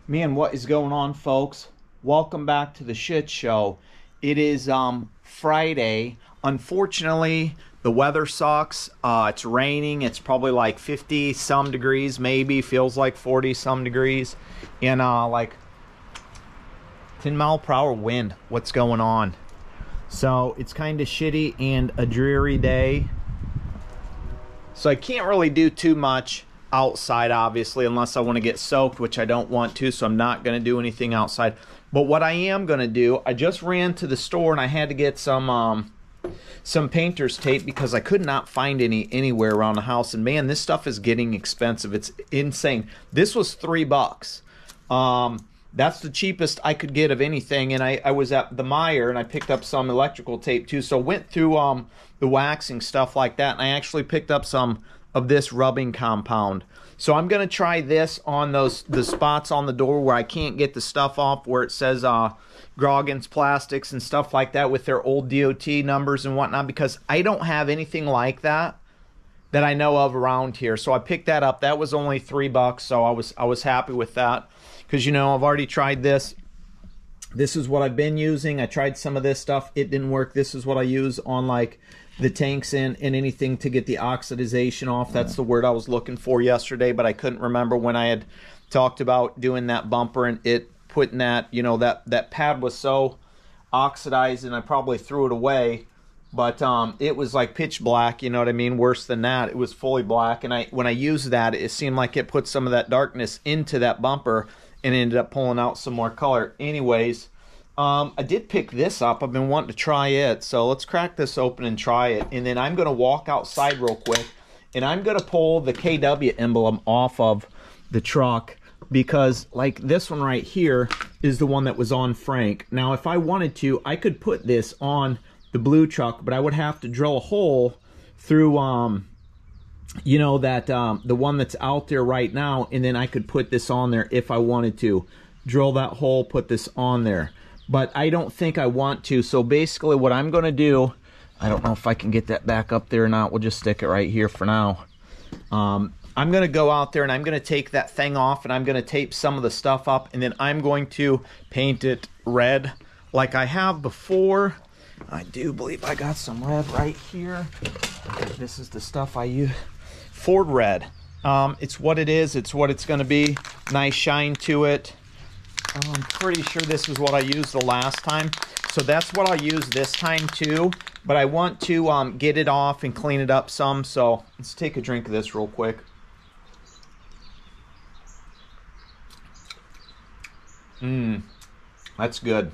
Man, what is going on, folks? Welcome back to the shit show. It is Friday. Unfortunately, the weather sucks. It's raining. It's probably like 50 some degrees, maybe feels like 40 some degrees, and like 10-mile-per-hour wind. What's going on? So it's kind of shitty and a dreary day. So I can't really do too much outside, obviously, unless I want to get soaked, which I don't want to, so I'm not going to do anything outside. But what I am going to do, I just ran to the store and I had to get some painter's tape because I could not find any anywhere around the house. And man, this stuff is getting expensive. It's insane. This was $3. That's the cheapest I could get of anything. And I was at the Meijer and I picked up some electrical tape too. So went through the waxing, stuff like that, and I actually picked up some of this rubbing compound. So I'm gonna try this on the spots on the door where I can't get the stuff off, where it says Grogan's Plastics and stuff like that with their old DOT numbers and whatnot, because I don't have anything like that I know of around here. So I picked that up. That was only $3, so I was happy with that, because you know I've already tried this. This is what I've been using. I tried some of this stuff. It didn't work. This is what I use on like the tanks and anything to get the oxidization off. That's the word I was looking for yesterday, but I couldn't remember when I had talked about doing that bumper and it putting that, you know, that pad was so oxidized and I probably threw it away. But it was like pitch black, you know what I mean? Worse than that, it was fully black. And when I used that, it seemed like it put some of that darkness into that bumper and ended up pulling out some more color. Anyways, I did pick this up. I've been wanting to try it. So let's crack this open and try it. And then I'm going to walk outside real quick. And I'm going to pull the KW emblem off of the truck, because like this one right here is the one that was on Frank. Now, if I wanted to, I could put this on the blue truck, but I would have to drill a hole through, you know, that the one that's out there right now. And then I could put this on there if I wanted to. Drill that hole, put this on there. But I don't think I want to. So basically what I'm going to do, I don't know if I can get that back up there or not. We'll just stick it right here for now. I'm going to go out there and I'm going to take that thing off and I'm going to tape some of the stuff up. And then I'm going to paint it red like I have before. I do believe I got some red right here. This is the stuff I use. Ford red. It's what it is. It's what it's going to be. Nice shine to it. I'm pretty sure this is what I used the last time, so that's what I'll use this time too. But I want to get it off and clean it up some, so let's take a drink of this real quick. That's good.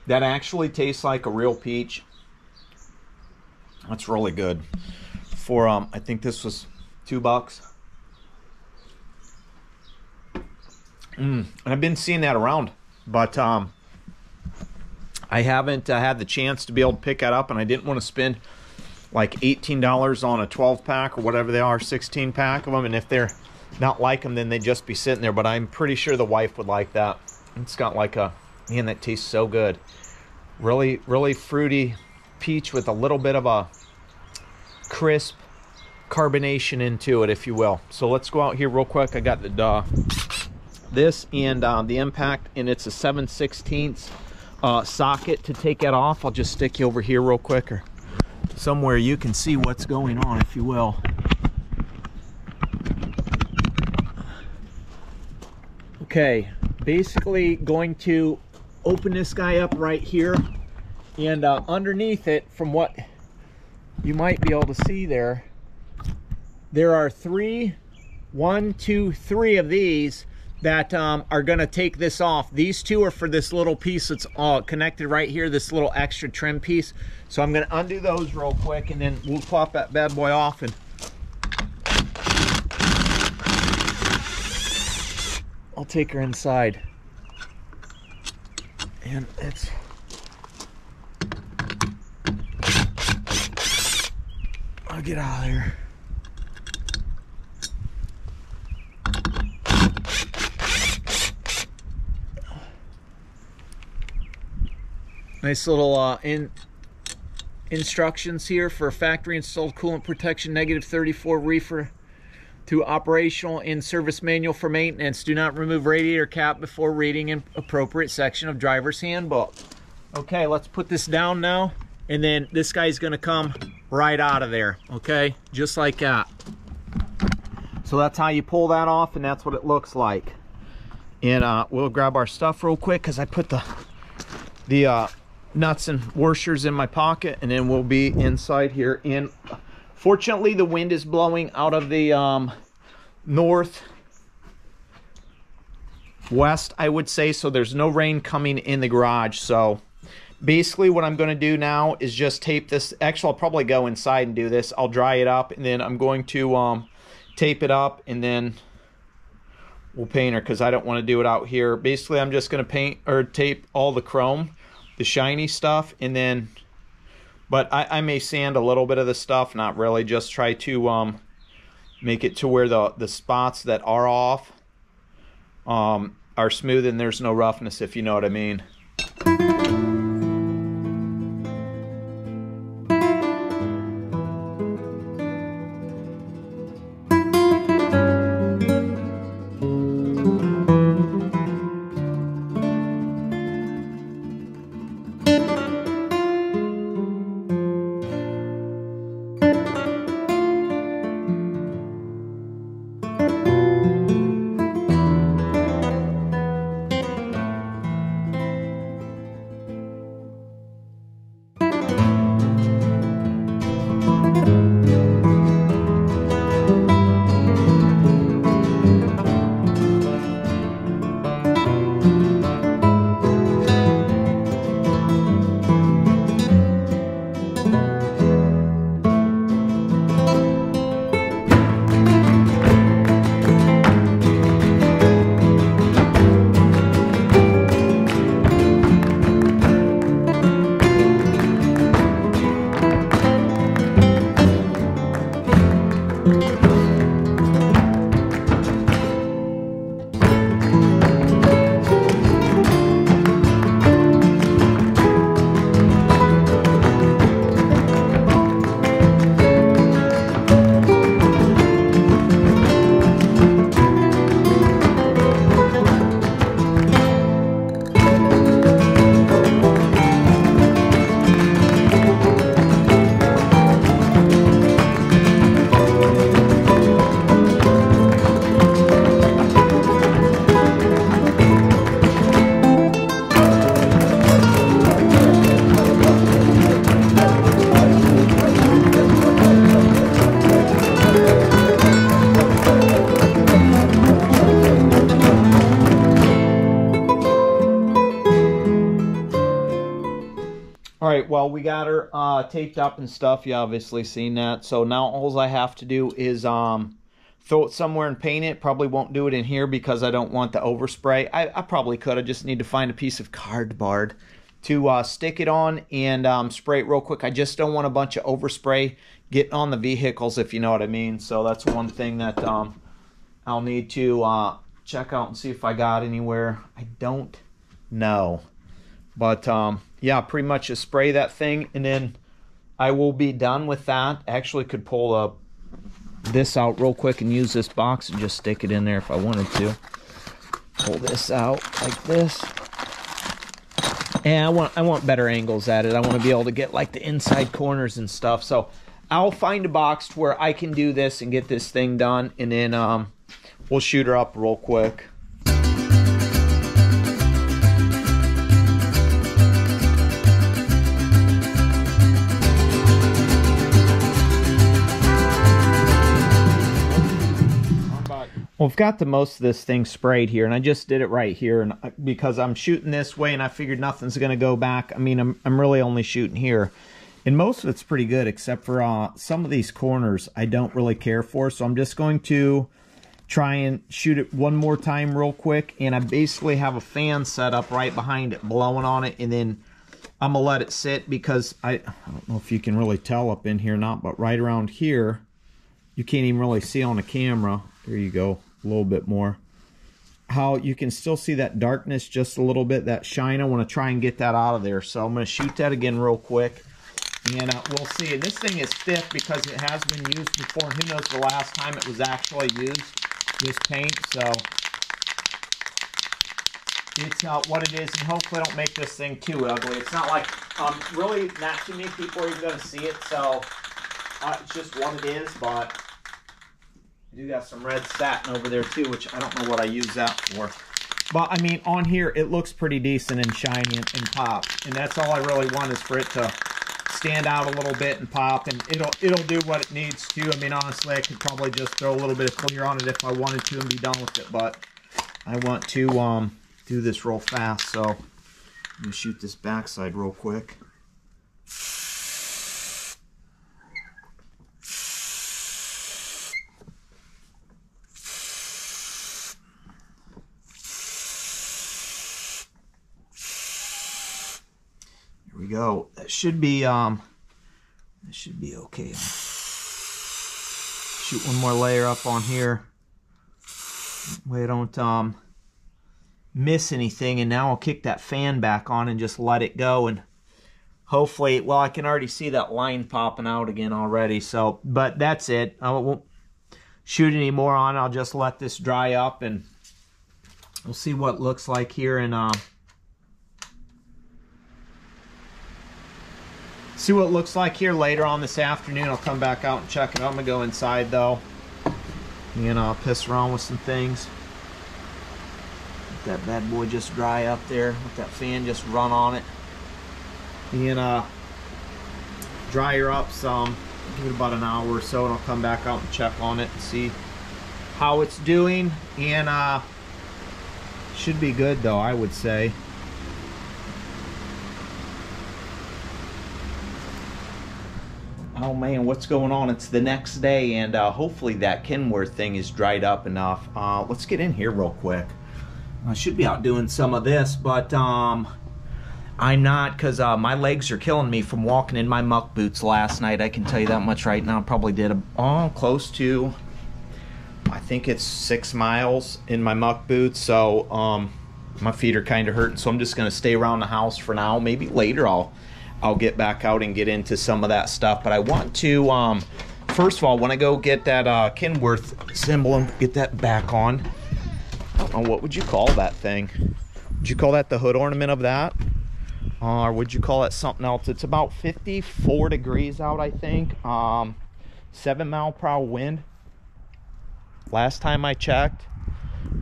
That actually tastes like a real peach. That's really good. For I think this was $2. And I've been seeing that around, but I haven't had the chance to be able to pick that up, and I didn't want to spend like $18 on a 12-pack or whatever they are, 16-pack of them, and if they're not like them, then they'd just be sitting there. But I'm pretty sure the wife would like that. It's got like a, man, that tastes so good. Really, really fruity peach with a little bit of a crisp carbonation into it, if you will. So let's go out here real quick. I got the this and the impact, and it's a 7/16 socket to take it off. I'll just stick you over here real quick, or somewhere you can see what's going on, if you will. Okay, basically going to open this guy up right here, and underneath it, from what you might be able to see there are three of these that are going to take this off. These two are for this little piece that's connected right here, this little extra trim piece. So I'm going to undo those real quick, and then we'll pop that bad boy off, and I'll take her inside. And it's, I'll get out of there. Nice little instructions here for factory installed coolant protection, -34 reefer to operational and service manual for maintenance. Do not remove radiator cap before reading an appropriate section of driver's handbook. Okay, let's put this down now, and then this guy's gonna come right out of there, okay? Just like that. So that's how you pull that off, and that's what it looks like. And we'll grab our stuff real quick because I put the nuts and washers in my pocket, and then we'll be inside here. And fortunately, the wind is blowing out of the northwest, I would say, so there's no rain coming in the garage. So basically what I'm going to do now is just tape this. Actually, I'll probably go inside and do this. I'll dry it up, and then I'm going to tape it up, and then we'll paint her because I don't want to do it out here. Basically, I'm just going to paint or tape all the chrome, the shiny stuff, and then, but I may sand a little bit of the stuff, not really, just try to make it to where the spots that are off are smooth and there's no roughness, if you know what I mean. Alright, well, we got her taped up and stuff. You obviously seen that. So now all I have to do is throw it somewhere and paint it. Probably won't do it in here because I don't want the overspray. I probably could. I just need to find a piece of cardboard to stick it on and spray it real quick. I just don't want a bunch of overspray getting on the vehicles, if you know what I mean. So that's one thing that I'll need to check out and see if I got anywhere. I don't know. But yeah, pretty much just spray that thing, and then I will be done with that. Actually could pull this out real quick and use this box and just stick it in there if I wanted to. Pull this out like this. And I want better angles at it. I want to be able to get like the inside corners and stuff. So I'll find a box to where I can do this and get this thing done, and then we'll shoot her up real quick. Well, I've got the most of this thing sprayed here, and I just did it right here, and because I'm shooting this way, and I figured nothing's going to go back. I mean, I'm really only shooting here, and most of it's pretty good, except for some of these corners I don't really care for, so I'm just going to try and shoot it one more time real quick, and I basically have a fan set up right behind it, blowing on it, and then I'm going to let it sit, because I don't know if you can really tell up in here or not, but right around here, you can't even really see on the camera. There you go. A little bit more, how you can still see that darkness just a little bit, that shine. I want to try and get that out of there, so I'm going to shoot that again real quick, And we'll see. And this thing is stiff because it has been used before. Who knows the last time it was actually used, this paint. So it's what it is, and hopefully I don't make this thing too ugly. It's not like, really not too many people are even going to see it, so it's just what it is. But I do got some red satin over there too, which I don't know what I use that for. But I mean, on here it looks pretty decent and shiny and pop, and that's all I really want, is for it to stand out a little bit and pop, and it'll do what it needs to. I mean, honestly, I could probably just throw a little bit of clear on it if I wanted to and be done with it, but I want to do this real fast, so I'm gonna shoot this backside real quick. Here we go. That should be okay. Shoot one more layer up on here. We don't miss anything, and now I'll kick that fan back on and just let it go, and hopefully, well, I can already see that line popping out again already. So, but that's it. I won't shoot any more on. I'll just let this dry up, and we'll see what it looks like here, and see what it looks like here later on this afternoon. I'll come back out and check it out. I'm gonna go inside though, and I'll piss around with some things. Let that bad boy just dry up there. Let that fan just run on it, and dry her up some. Give it about an hour or so, and I'll come back out and check on it and see how it's doing. And should be good though, I would say. Oh man, what's going on? It's the next day, and hopefully that Kenworth thing is dried up enough. Let's get in here real quick. I should be out doing some of this, but I'm not, because my legs are killing me from walking in my muck boots last night. I can tell you that much right now. Probably did close to, I think it's 6 miles in my muck boots, so my feet are kind of hurting, so I'm just going to stay around the house for now. Maybe later I'll get back out and get into some of that stuff. But I want to, first of all, when I go get that Kenworth symbol and get that back on, I don't know, what would you call that thing? Would you call that the hood ornament of that? Or would you call it something else? It's about 54 degrees out, I think. 7-mile-per-hour wind last time I checked.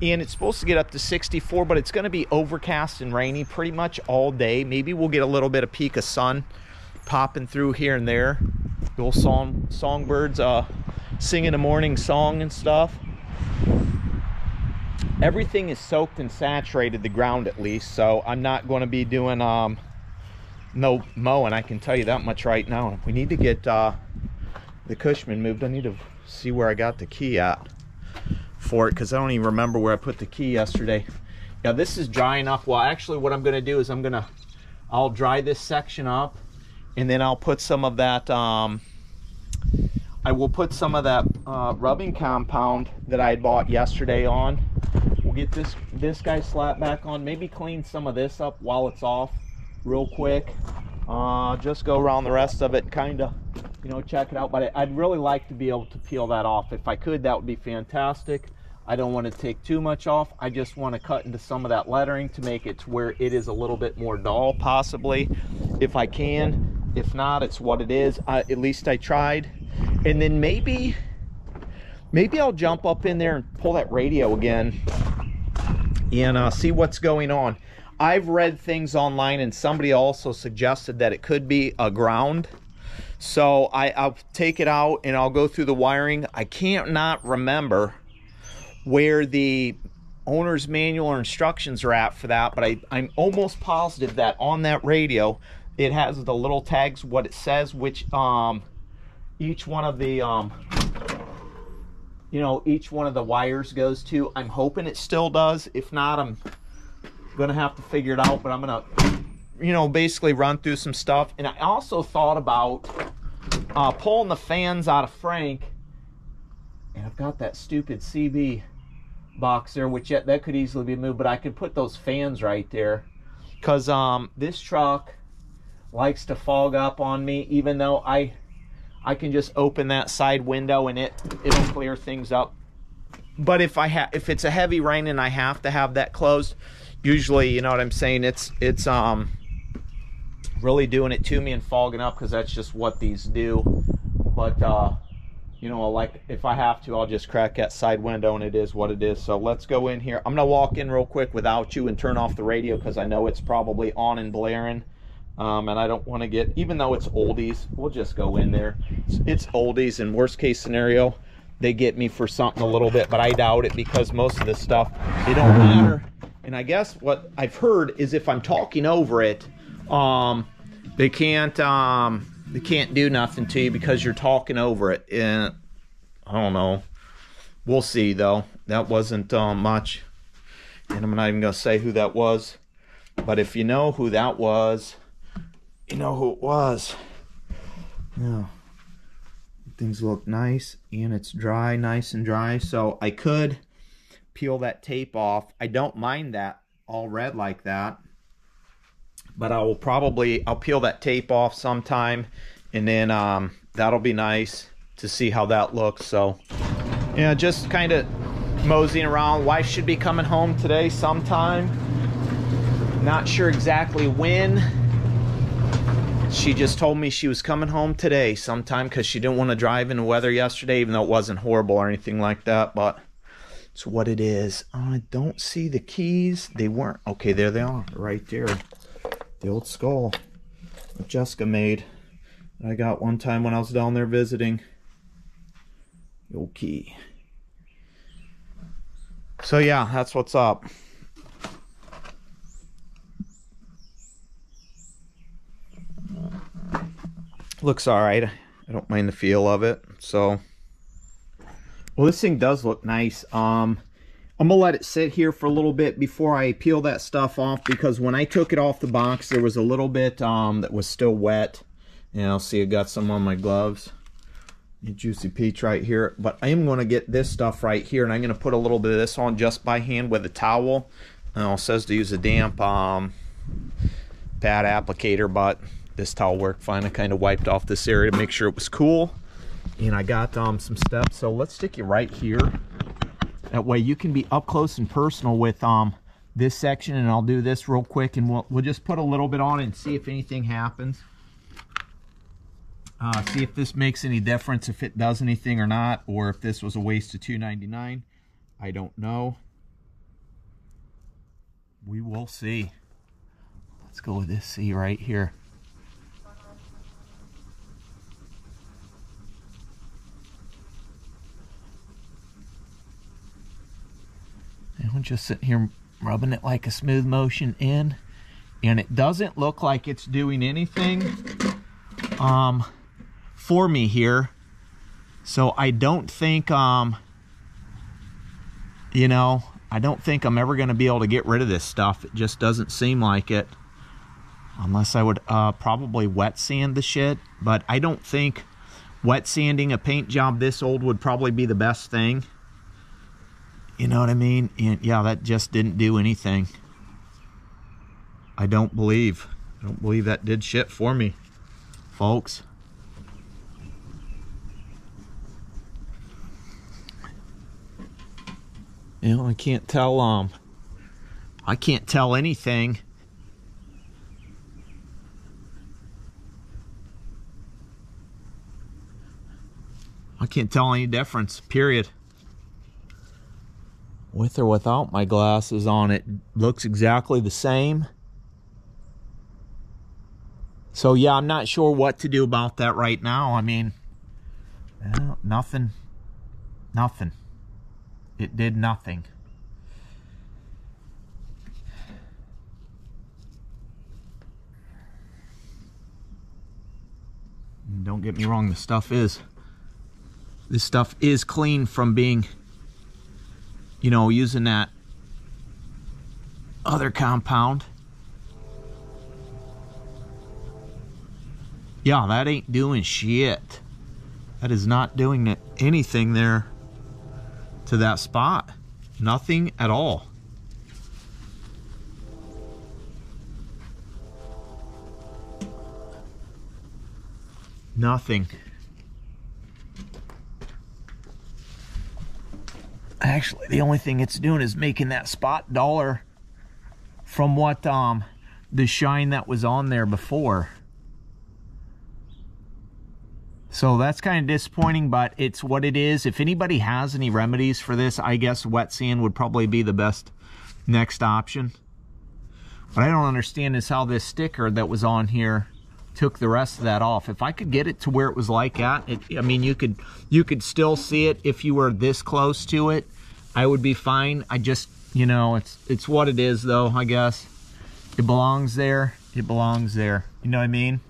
And it's supposed to get up to 64, but it's going to be overcast and rainy pretty much all day. Maybe we'll get a little bit of peak of sun popping through here and there. The old songbirds singing a morning song and stuff. Everything is soaked and saturated, the ground at least, so I'm not going to be doing no mowing. I can tell you that much right now. We need to get the Cushman moved. I need to see where I got the key at for it, because I don't even remember where I put the key yesterday. Yeah, this is drying up. Well, actually what I'm going to do is I'll dry this section up, and then I'll put some of that I will put some of that rubbing compound that I bought yesterday on. We'll get this guy slapped back on, maybe clean some of this up while it's off real quick. Just go around the rest of it and kind of, you know, check it out. But I'd really like to be able to peel that off. If I could, that would be fantastic. I don't want to take too much off. I just want to cut into some of that lettering to make it to where it is a little bit more dull, possibly, if I can. If not, it's what it is. At least I tried. And then maybe I'll jump up in there and pull that radio again and see what's going on. I've read things online, and somebody also suggested that it could be a ground. So I'll take it out and I'll go through the wiring. I can't not remember where the owner's manual or instructions are at for that, but I'm almost positive that on that radio it has the little tags, what it says, which each one of the you know, each one of the wires goes to. I'm hoping it still does. If not, I'm gonna have to figure it out, but I'm gonna, you know, basically run through some stuff. And I also thought about pulling the fans out of Frank, and I've got that stupid CB box there, which that could easily be moved, but I could put those fans right there, because this truck, likes to fog up on me, even though I can just open that side window and it'll clear things up. But if it's a heavy rain and I have to have that closed, usually, you know what I'm saying, it's really doing it to me and fogging up, because that's just what these do. But you know, like if I have to, I'll just crack that side window and it is what it is. So let's go in here. I'm gonna walk in real quick without you and turn off the radio, because I know it's probably on and blaring. And I don't want to get, even though it's oldies, we'll just go in there. It's oldies, and worst case scenario, they get me for something a little bit, but I doubt it, because most of this stuff, it don't matter. And I guess what I've heard is if I'm talking over it, they can't do nothing to you because you're talking over it. And I don't know. We'll see though. That wasn't much. And I'm not even gonna say who that was. But if you know who that was, you know who it was. Yeah. Things look nice, and it's dry, nice and dry. So I could peel that tape off. I don't mind that all red like that, but I'll peel that tape off sometime, and then that'll be nice to see how that looks. So yeah, just kind of moseying around. Wife should be coming home today sometime. Not sure exactly when. She just told me she was coming home today sometime, because she didn't want to drive in the weather yesterday, even though it wasn't horrible or anything like that. But it's what it is. I don't see the keys. They weren't. Okay, there they are, right there. The old skull that Jessica made. I got one time when I was down there visiting. The old key. So yeah, that's what's up. Looks all right. I don't mind the feel of it. So, well, this thing does look nice. I'm gonna let it sit here for a little bit before I peel that stuff off, because when I took it off the box, there was a little bit that was still wet. And I'll see I got some on my gloves. Juicy peach right here. But I am going to get this stuff right here, and I'm going to put a little bit of this on just by hand with a towel. It says to use a damp pad applicator, but this towel worked fine. I kind of wiped off this area to make sure it was cool. And I got some steps. So let's stick you right here. That way you can be up close and personal with this section. And I'll do this real quick, and we'll just put a little bit on and see if anything happens. See if this makes any difference, if it does anything or not, or if this was a waste of $2.99. I don't know. We will see. Let's go with this C right here. And I'm just sitting here rubbing it like a smooth motion in, and it doesn't look like it's doing anything for me here. So I don't think you know, I don't think I'm ever going to be able to get rid of this stuff. It just doesn't seem like it, unless I would probably wet sand the shit. But I don't think wet sanding a paint job this old would probably be the best thing. You know what I mean? And yeah, that just didn't do anything. I don't believe that did shit for me, folks. You know, I can't tell anything. I can't tell any difference, period. With or without my glasses on, it looks exactly the same. So yeah, I'm not sure what to do about that right now. I mean, nothing. It did nothing. Don't get me wrong, this stuff is clean from being, you know, using that other compound. Yeah, that ain't doing shit. That is not doing anything there to that spot. Nothing at all. Nothing. Actually, the only thing it's doing is making that spot duller from what the shine that was on there before. So that's kind of disappointing, but it's what it is. If anybody has any remedies for this, I guess wet sand would probably be the best next option. What I don't understand is how this sticker that was on here took the rest of that off. If I could get it to where it was like that, I mean, you could still see it if you were this close to it. I would be fine. I just, you know, it's what it is though, I guess. It belongs there. It belongs there. You know what I mean?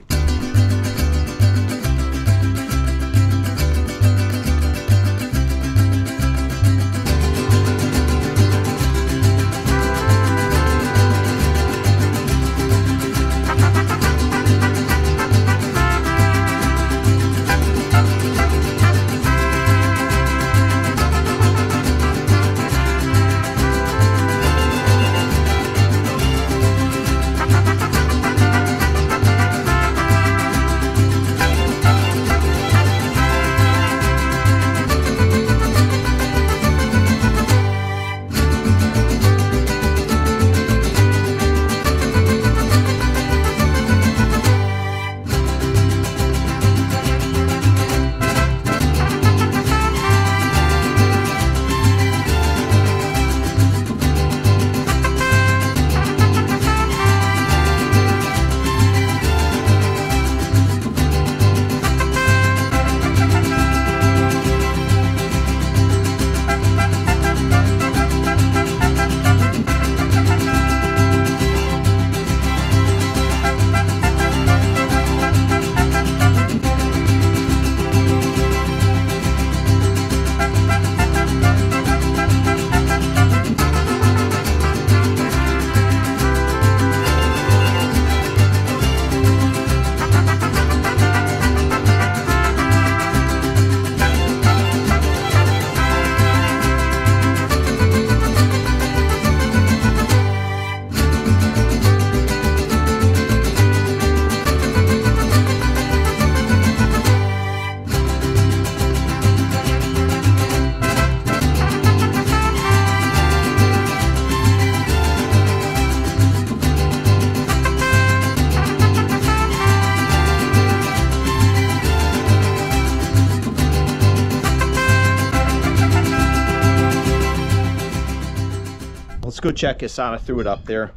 Let's go check this out. I threw it up there.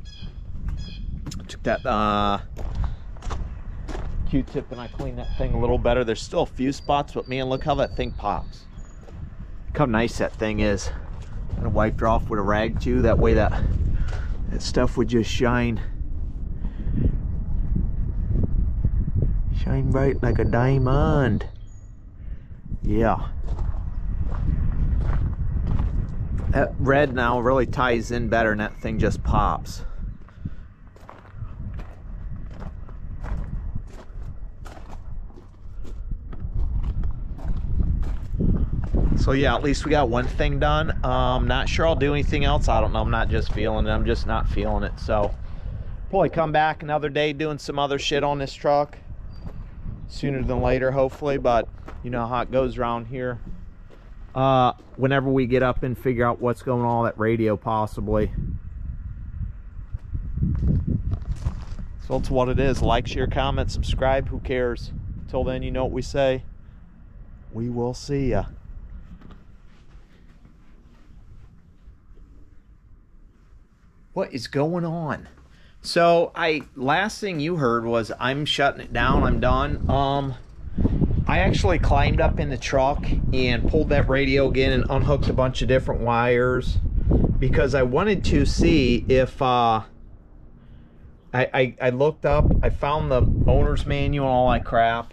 Took that Q-tip and I cleaned that thing a little better. There's still a few spots, but man, look how that thing pops. Look how nice that thing is. I'm gonna wipe it off with a rag too. That way that stuff would just shine bright like a diamond. Yeah. That red now really ties in better and that thing just pops. So yeah, at least we got one thing done. Not sure I'll do anything else. I don't know. I'm not just feeling it. I'm just not feeling it. So probably come back another day doing some other shit on this truck. Sooner than later, hopefully. But you know how it goes around here. Whenever we get up and figure out what's going on with that radio, possibly. So it's what it is. Like, share, comment, subscribe. Who cares? Until then, you know what we say. We will see ya. What is going on? So last thing you heard was I'm shutting it down. I'm done. I actually climbed up in the truck and pulled that radio again and unhooked a bunch of different wires because I wanted to see if I looked up, I found the owner's manual and all that crap,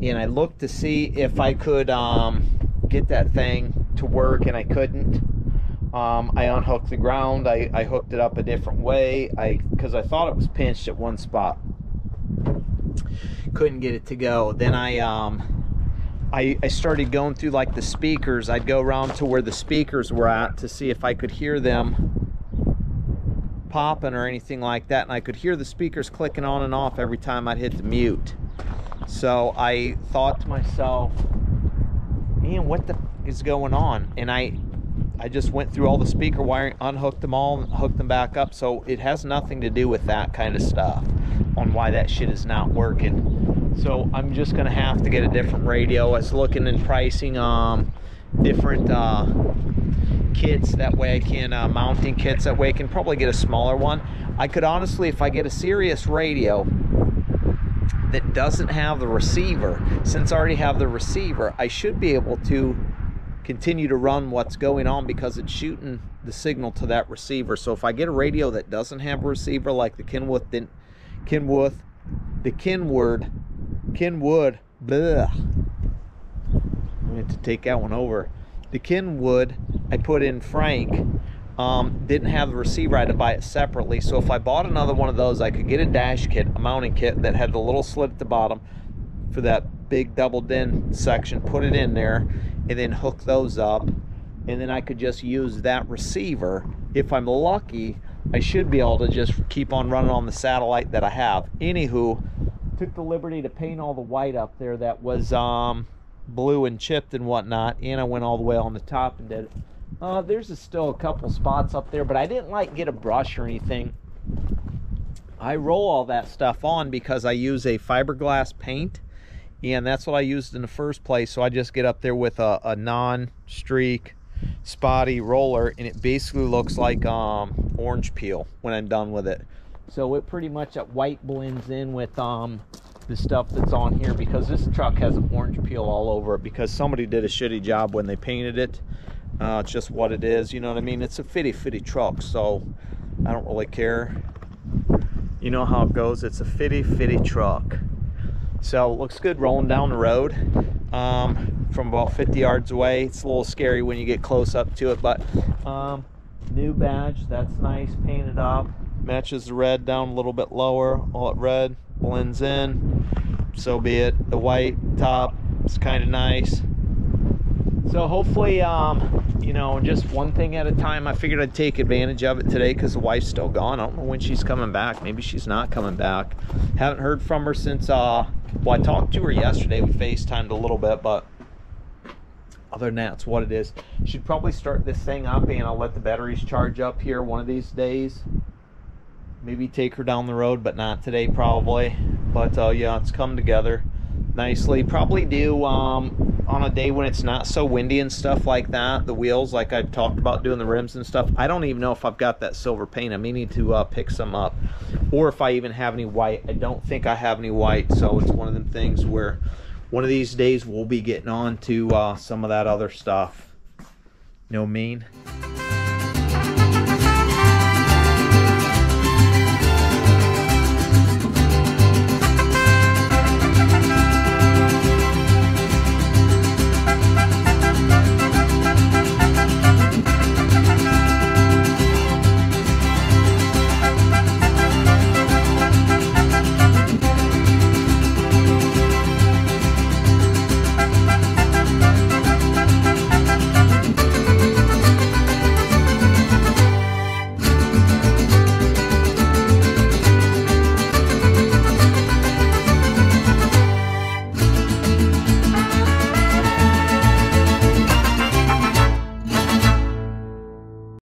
and I looked to see if I could get that thing to work, and I couldn't. I unhooked the ground. I hooked it up a different way because I thought it was pinched at one spot. Couldn't get it to go. Then I started going through like the speakers. I'd go around to where the speakers were at to see if I could hear them popping or anything like that, and I could hear the speakers clicking on and off every time I'd hit the mute. So I thought to myself, man, what the is going on? And I just went through all the speaker wiring, unhooked them all, and hooked them back up. So it has nothing to do with that kind of stuff on why that shit is not working. So I'm just gonna have to get a different radio. I was looking in pricing different kits, that way I can mounting kits, that way I can probably get a smaller one. I could honestly, if I get a serious radio that doesn't have the receiver, since I already have the receiver, I should be able to continue to run what's going on because it's shooting the signal to that receiver. So if I get a radio that doesn't have a receiver, like the Kenwood, bleh. I have to take that one over. The Kenwood I put in Frank didn't have the receiver. I had to buy it separately. So if I bought another one of those, I could get a dash kit, a mounting kit that had the little slit at the bottom for that big double DIN section, put it in there, and then hook those up, and then I could just use that receiver. If I'm lucky, I should be able to just keep on running on the satellite that I have. Anywho, took the liberty to paint all the white up there that was blue and chipped and whatnot, and I went all the way on the top and did it. There's still a couple spots up there, but I didn't like get a brush or anything. I roll all that stuff on because I use a fiberglass paint, and that's what I used in the first place. So I just get up there with a non-streak spotty roller, and it basically looks like orange peel when I'm done with it. So it pretty much, that white blends in with the stuff that's on here, because this truck has an orange peel all over it because somebody did a shitty job when they painted it. It's just what it is, you know what I mean? It's a fitty truck, so I don't really care. You know how it goes, it's a fitty truck. So it looks good rolling down the road from about 50 yards away. It's a little scary when you get close up to it, but new badge, that's nice, painted up, matches the red down a little bit lower. All that red blends in, so be it. The white top is kind of nice. So hopefully, you know, just one thing at a time. I figured I'd take advantage of it today because the wife's still gone. I don't know when she's coming back. Maybe she's not coming back. Haven't heard from her since, well, I talked to her yesterday. We FaceTimed a little bit, but other than that, that's what it is. Should probably start this thing up, and I'll let the batteries charge up here one of these days. Maybe take her down the road, but not today probably. But yeah, it's come together nicely. Probably do on a day when it's not so windy and stuff like that, the wheels, like I've talked about doing the rims and stuff. I don't even know if I've got that silver paint. I may need to pick some up, or if I even have any white. I don't think I have any white, so it's one of them things where one of these days we'll be getting on to some of that other stuff. You know what I mean?